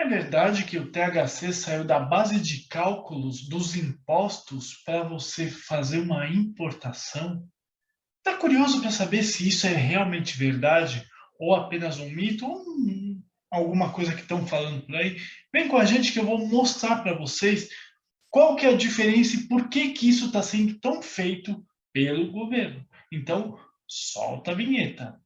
É verdade que o THC saiu da base de cálculos dos impostos para você fazer uma importação? Está curioso para saber se isso é realmente verdade ou apenas um mito ou alguma coisa que estão falando por aí? Vem com a gente que eu vou mostrar para vocês qual que é a diferença e por que que isso está sendo tão feito pelo governo. Então, solta a vinheta.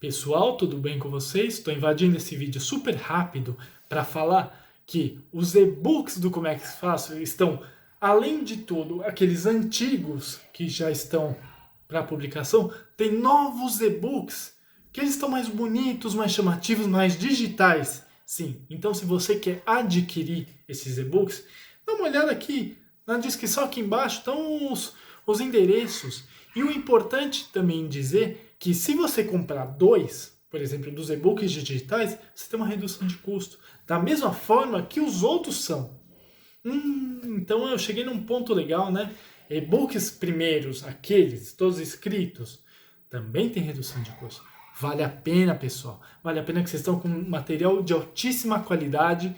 Pessoal, tudo bem com vocês? Estou invadindo esse vídeo super rápido para falar que os e-books do Como é que faço estão, além de tudo, aqueles antigos que já estão para publicação, tem novos e-books que eles estão mais bonitos, mais chamativos, mais digitais. Sim, então se você quer adquirir esses e-books, dá uma olhada aqui na descrição aqui embaixo, estão os endereços. E o importante também dizer que se você comprar dois, por exemplo, dos e-books digitais, você tem uma redução de custo. Da mesma forma que os outros são. Então eu cheguei num ponto legal, né? E-books primeiros, aqueles, todos escritos, também tem redução de custo. Vale a pena, pessoal. Vale a pena que vocês estão com material de altíssima qualidade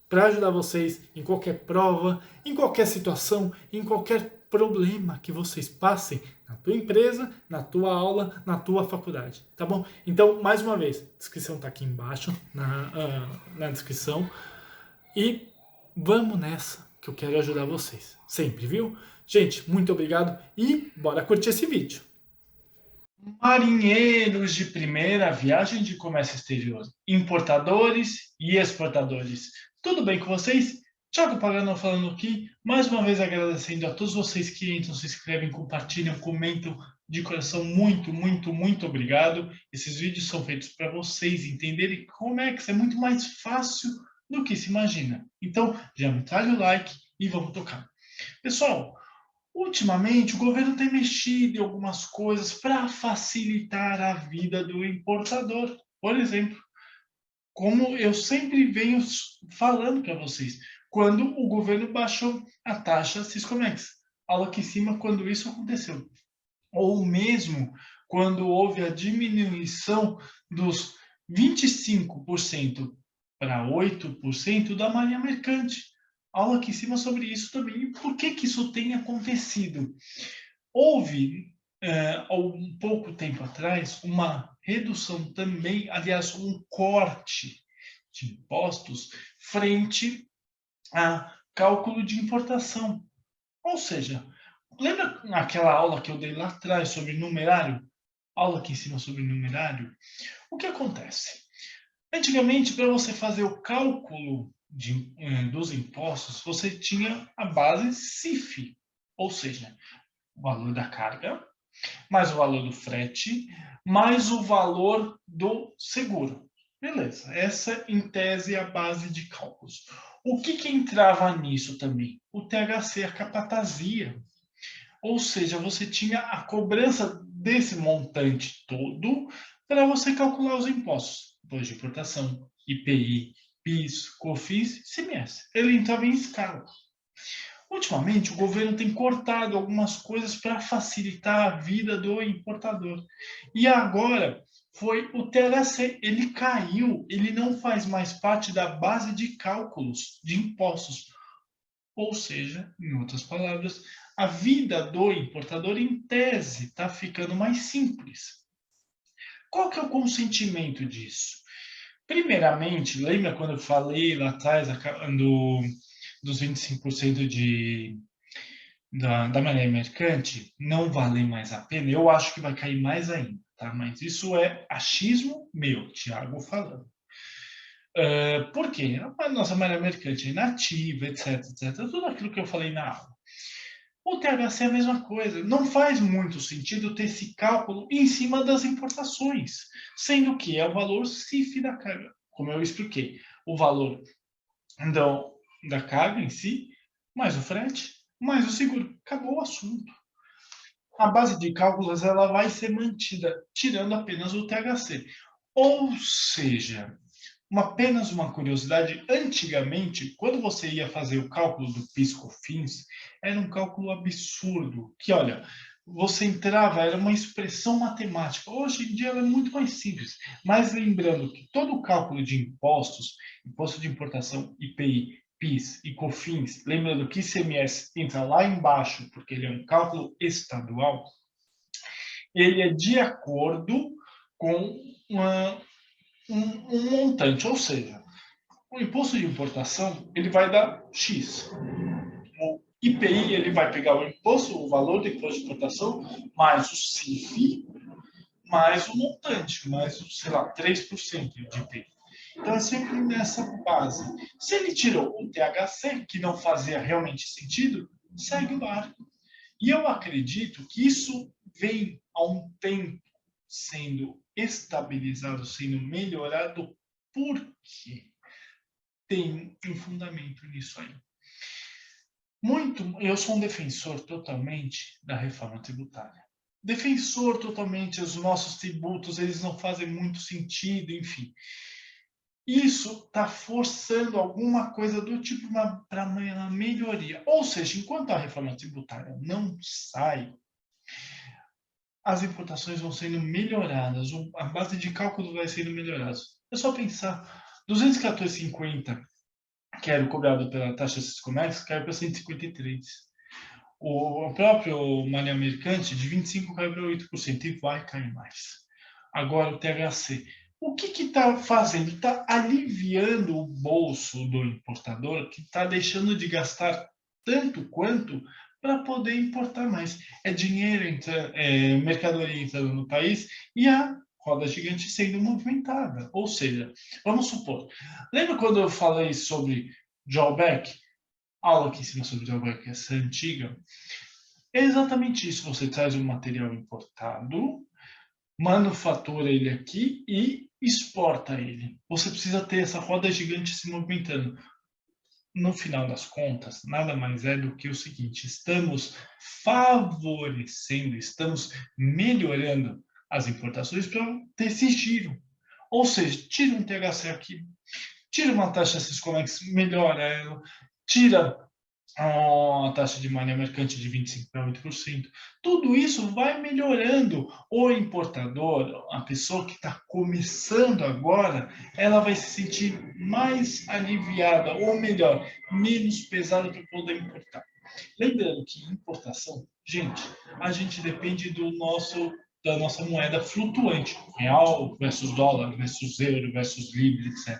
para ajudar vocês em qualquer prova, em qualquer situação, em qualquer problema que vocês passem na tua empresa, na tua aula, na tua faculdade, tá bom? Então, mais uma vez, a descrição está aqui embaixo, na descrição. E vamos nessa, que eu quero ajudar vocês, sempre, viu? Gente, muito obrigado e bora curtir esse vídeo. Marinheiros de primeira, viagem de comércio exterior, importadores e exportadores. Tudo bem com vocês? Thiago Pagano falando aqui, mais uma vez agradecendo a todos vocês que entram, se inscrevem, compartilham, comentam de coração. Muito, muito, muito obrigado. Esses vídeos são feitos para vocês entenderem como é que isso é muito mais fácil do que se imagina. Então, já me traz o like e vamos tocar. Pessoal, ultimamente, o governo tem mexido em algumas coisas para facilitar a vida do importador. Por exemplo, como eu sempre venho falando para vocês, quando o governo baixou a taxa Siscomex, aula aqui em cima quando isso aconteceu. Ou mesmo quando houve a diminuição dos 25% para 8% da marinha mercante. Aula aqui em cima sobre isso também. E por que que isso tem acontecido? Houve, há um pouco tempo atrás, uma redução também, aliás, um corte de impostos frente a cálculo de importação. Ou seja, lembra aquela aula que eu dei lá atrás sobre numerário? Aula aqui em cima sobre numerário? O que acontece? Antigamente, para você fazer o cálculo dos impostos, você tinha a base CIF, ou seja, o valor da carga, mais o valor do frete, mais o valor do seguro. Beleza, essa em tese é a base de cálculos. O que, que entrava nisso também? O THC, a capatazia. Ou seja, você tinha a cobrança desse montante todo para você calcular os impostos. Imposto de importação, IPI, PIS, COFINS, CMS. Ele entrava em escala. Ultimamente, o governo tem cortado algumas coisas para facilitar a vida do importador. E agora foi o TLC, ele caiu, ele não faz mais parte da base de cálculos de impostos. Ou seja, em outras palavras, a vida do importador, em tese, está ficando mais simples. Qual que é o consentimento disso? Primeiramente, lembra quando eu falei lá atrás dos 25% da maneira mercante? Não vale mais a pena? Eu acho que vai cair mais ainda, tá? Mas isso é achismo meu, Thiago falando. Por quê? A nossa maneira mercante é inativa, etc, etc. Tudo aquilo que eu falei na aula. O THC é a mesma coisa. Não faz muito sentido ter esse cálculo em cima das importações, sendo que é o valor CIF da carga, como eu expliquei. O valor então, da carga em si, mais o frete, mais o seguro. Acabou o assunto. A base de cálculos ela vai ser mantida, tirando apenas o THC. Ou seja, apenas uma curiosidade, antigamente, quando você ia fazer o cálculo do PIS/COFINS, era um cálculo absurdo, que olha, você entrava, era uma expressão matemática. Hoje em dia ela é muito mais simples, mas lembrando que todo o cálculo de impostos, imposto de importação, IPI, PIS e COFINS, lembrando que ICMS entra lá embaixo, porque ele é um cálculo estadual, ele é de acordo com um montante, ou seja, o imposto de importação ele vai dar X. O IPI ele vai pegar o imposto, o valor do imposto de importação, mais o CIF, mais o montante, mais, sei lá, 3% de IPI. Então é sempre nessa base. Se ele tirou o THC, que não fazia realmente sentido, segue o barco. E eu acredito que isso vem há um tempo sendo estabilizado, sendo melhorado, porque tem um fundamento nisso aí. Eu sou um defensor totalmente da reforma tributária. Defensor totalmente, os nossos tributos, eles não fazem muito sentido, enfim. Isso está forçando alguma coisa do tipo para uma melhoria. Ou seja, enquanto a reforma tributária não sai, as importações vão sendo melhoradas, a base de cálculo vai sendo melhorada. É só pensar, 214,50, que era o cobrado pela taxa de comércio, caiu para 153. O próprio Mané Mercante, de 25 caiu para 8%, e vai cair mais. Agora, o THC. O que está fazendo? Está aliviando o bolso do importador, que está deixando de gastar tanto quanto para poder importar mais. É dinheiro entrando, mercadoria entrando no país e a roda gigante sendo movimentada. Ou seja, vamos supor, lembra quando eu falei sobre drawback? Aula aqui em cima sobre drawback, essa antiga. É exatamente isso. Você traz um material importado, manufatura ele aqui e exporta ele. Você precisa ter essa roda gigante se movimentando. No final das contas, nada mais é do que o seguinte: estamos favorecendo, estamos melhorando as importações para ter esse giro. Ou seja, tira um THC aqui, tira uma taxa Siscomex, melhora ela, tira a taxa de maneira mercante de 25% para 8%. Tudo isso vai melhorando. O importador, a pessoa que está começando agora, ela vai se sentir mais aliviada, ou melhor, menos pesada para poder importar. Lembrando que importação, gente, a gente depende da nossa moeda flutuante, real versus dólar, versus euro, versus libra, etc.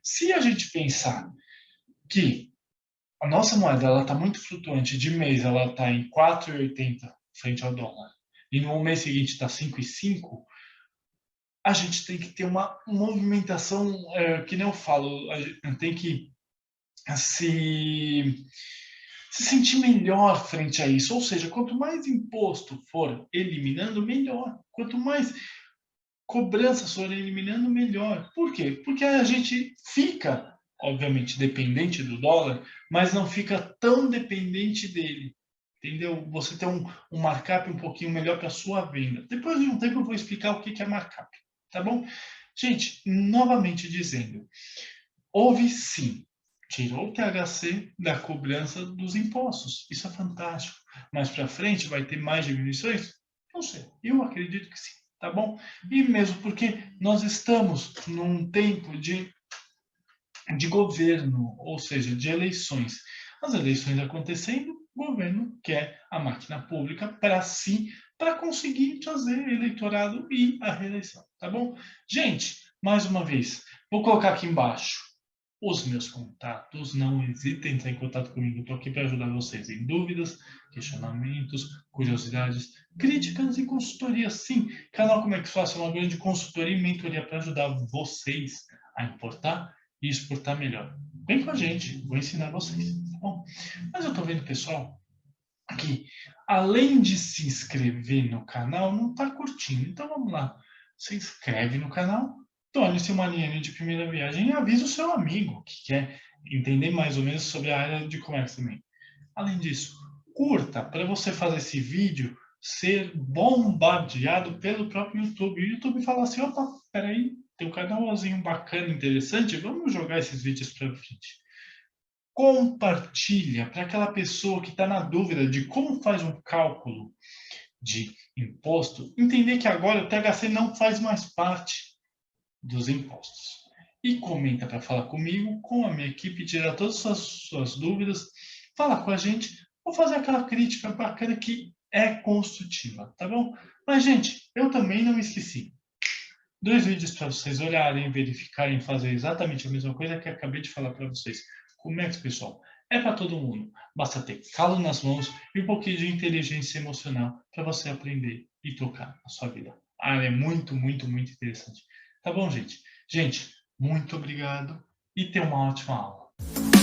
Se a gente pensar que a nossa moeda ela está muito flutuante, de mês ela está em 4,80 frente ao dólar, e no mês seguinte está 5,5, a gente tem que ter uma movimentação, que nem eu falo, a gente tem que se sentir melhor frente a isso. Ou seja, quanto mais imposto for eliminando, melhor. Quanto mais cobranças for eliminando, melhor. Por quê? Porque a gente fica, obviamente, dependente do dólar, mas não fica tão dependente dele. Entendeu? Você tem um markup um pouquinho melhor para a sua venda. Depois de um tempo eu vou explicar o que é markup. Tá bom? Gente, novamente dizendo, houve sim, tirou o THC da cobrança dos impostos. Isso é fantástico. Mais para frente vai ter mais diminuições? Não sei. Eu acredito que sim. Tá bom? E mesmo porque nós estamos num tempo de governo, ou seja, de eleições. As eleições acontecendo, o governo quer a máquina pública para si, para conseguir trazer eleitorado e a reeleição, tá bom? Gente, mais uma vez, vou colocar aqui embaixo os meus contatos, não hesitem em entrar em contato comigo, estou aqui para ajudar vocês em dúvidas, questionamentos, curiosidades, críticas e consultoria. Sim, canal Como é que faço é uma grande consultoria e mentoria para ajudar vocês a importar e exportar melhor. Vem com a gente, vou ensinar vocês, tá bom? Mas eu estou vendo, pessoal, que além de se inscrever no canal, não está curtindo. Então vamos lá, se inscreve no canal, torne-se uma linha de primeira viagem e avisa o seu amigo que quer entender mais ou menos sobre a área de comércio também. Além disso, curta para você fazer esse vídeo ser bombardeado pelo próprio YouTube. E o YouTube fala assim, opa, espera aí, tem um canalzinho bacana, interessante, vamos jogar esses vídeos para frente. Compartilha para aquela pessoa que está na dúvida de como faz um cálculo de imposto, entender que agora o THC não faz mais parte dos impostos. E comenta para falar comigo, com a minha equipe, tirar todas as suas dúvidas, fala com a gente, ou fazer aquela crítica bacana que é construtiva, tá bom? Mas, gente, eu também não me esqueci. 2 vídeos para vocês olharem, verificarem, fazer exatamente a mesma coisa que eu acabei de falar para vocês. Como é que, pessoal? É para todo mundo. Basta ter calo nas mãos e um pouquinho de inteligência emocional para você aprender e tocar a sua vida. É muito, muito, muito interessante. Tá bom, gente? Gente, muito obrigado e tenha uma ótima aula.